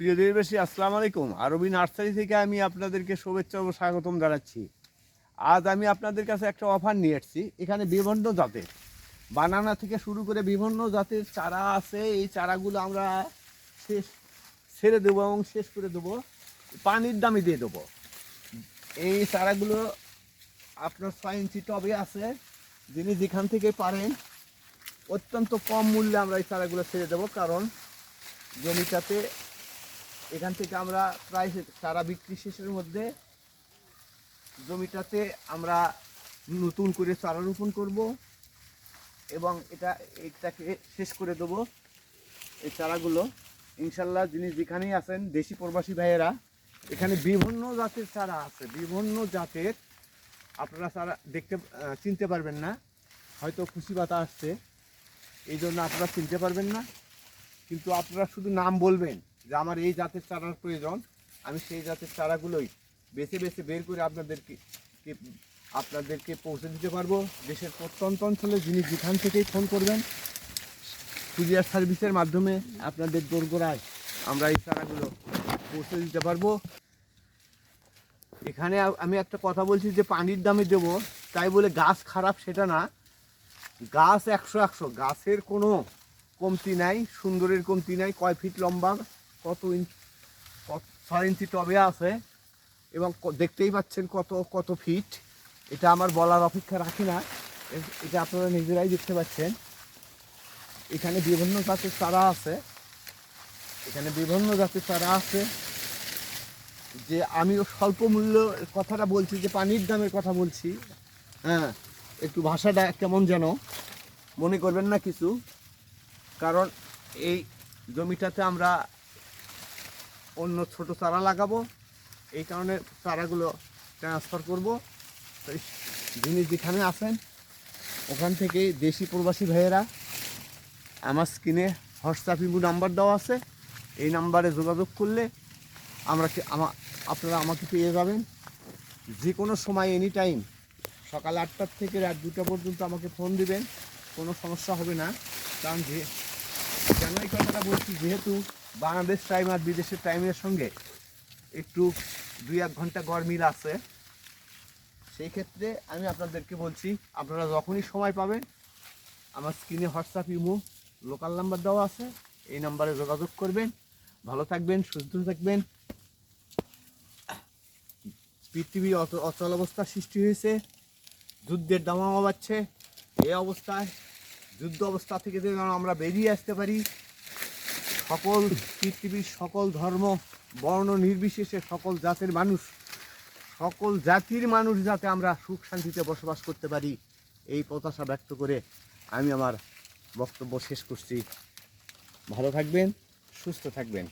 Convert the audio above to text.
প্রিয় দেশবাসী, আসসালামু আলাইকুম। আরবি নার্সারি থেকে আমি আপনাদেরকে শুভেচ্ছা ও স্বাগতম জানাচ্ছি। আজ আমি আপনাদের কাছে একটা অফার নিয়ে এসেছি। এখানে বিভিন্ন জাতের বানানা থেকে শুরু করে বিভিন্ন জাতের চারা আছে। এই চারাগুলো আমরা ছেড়ে দেবো এবং শেষ করে দেবো, পানির দামে দিয়ে দেবো। এই চারাগুলো আপনার 6 ইঞ্চি টবে আছে। যিনি যেখান থেকে পারেন অত্যন্ত কম মূল্যে আমরা এই চারাগুলো ছেড়ে দেবো, কারণ জমিটাতে এখান থেকে আমরা প্রায় চারা বিক্রি শেষের মধ্যে জমিটাতে আমরা নতুন করে চারা রোপণ করব এবং এটাকে শেষ করে দেবো। এই চারাগুলো ইনশাল্লাহ যিনি যেখানেই আছেন দেশি প্রবাসী ভাইয়েরা, এখানে বিভিন্ন জাতের চারা আছে। বিভিন্ন জাতের আপনারা চারা চিনতে পারবেন না, হয়তো খুশি পাতা আসছে এই জন্য আপনারা চিনতে পারবেন না, কিন্তু আপনারা শুধু নাম বলবেন যে আমার এই জাতের চারার প্রয়োজন। আমি সেই জাতের চারাগুলোই বেছে বেছে বের করে আপনাদেরকে পৌঁছে দিতে পারবো। দেশের প্রত্যন্ত অঞ্চলে যিনি যেখান থেকেই ফোন করবেন, কুরিয়ার সার্ভিসের মাধ্যমে আপনাদের দোরগোড়ায় আমরা এই চারাগুলো পৌঁছে দিতে পারবো। এখানে আমি একটা কথা বলছি যে পানির দামে দেবো তাই বলে গাছ খারাপ সেটা না। গাছ 100 গাছের কোনো কমতি নাই, সুন্দরের কমতি নাই। কয় ফিট লম্বা, 6 ইঞ্চি টবে আছে এবং দেখতেই পাচ্ছেন কত ফিট। এটা আমার বলার অপেক্ষা রাখি না, এটা আপনারা নিজেরাই দেখতে পাচ্ছেন। এখানে বিভিন্ন জাতের চারা আছে, যে আমিও স্বল্প মূল্য কথাটা বলছি, যে পানির দামের কথা বলছি। হ্যাঁ, একটু ভাষাটা কেমন যেন মনে করবেন না কিছু, কারণ এই জমিটাতে আমরা অন্য ছোট চারা লাগাবো, এই কারণে চারাগুলো ট্রান্সফার করব। যিনি যেখানে আছেন ওখান থেকে দেশি প্রবাসী ভাইয়েরা, আমার স্ক্রিনে হোয়াটসঅ্যাপ ইমো নাম্বার দেওয়া আছে, এই নাম্বারে যোগাযোগ করলে আপনারা আমাকে পেয়ে যাবেন। যে কোনো সময় এনি টাইম সকাল 8টার থেকে রাত 2টা পর্যন্ত আমাকে ফোন দিবেন, কোনো সমস্যা হবে না। কারণ কেন এই কথাটা বলছি, যেহেতু বাংলাদেশ টাইম আর বিদেশের টাইমের সঙ্গে একটু 2-1 ঘন্টা গড় মিল আছে, সেই ক্ষেত্রে আমি আপনাদেরকে বলছি আপনারা যখনই সময় পাবেন আমার স্ক্রিনে হোয়াটসঅ্যাপ ইমো লোকাল নাম্বার দেওয়া আছে, এই নাম্বারে যোগাযোগ করবেন। ভালো থাকবেন, সুস্থ থাকবেন। পৃথিবী অচল অবস্থা সৃষ্টি হয়েছে, যুদ্ধের দামামা বাড়ছে। এই অবস্থায় যুদ্ধ অবস্থা থেকে যেন আমরা বেরিয়ে আসতে পারি, পৃথিবীর সকল ধর্ম বর্ণ নির্বিশেষে সকল জাতির মানুষ যাতে আমরা সুখ শান্তিতে বসবাস করতে পারি, এই প্রত্যাশা ব্যক্ত করে আমি আমার বক্তব্য শেষ করছি। ভালো থাকবেন, সুস্থ থাকবেন।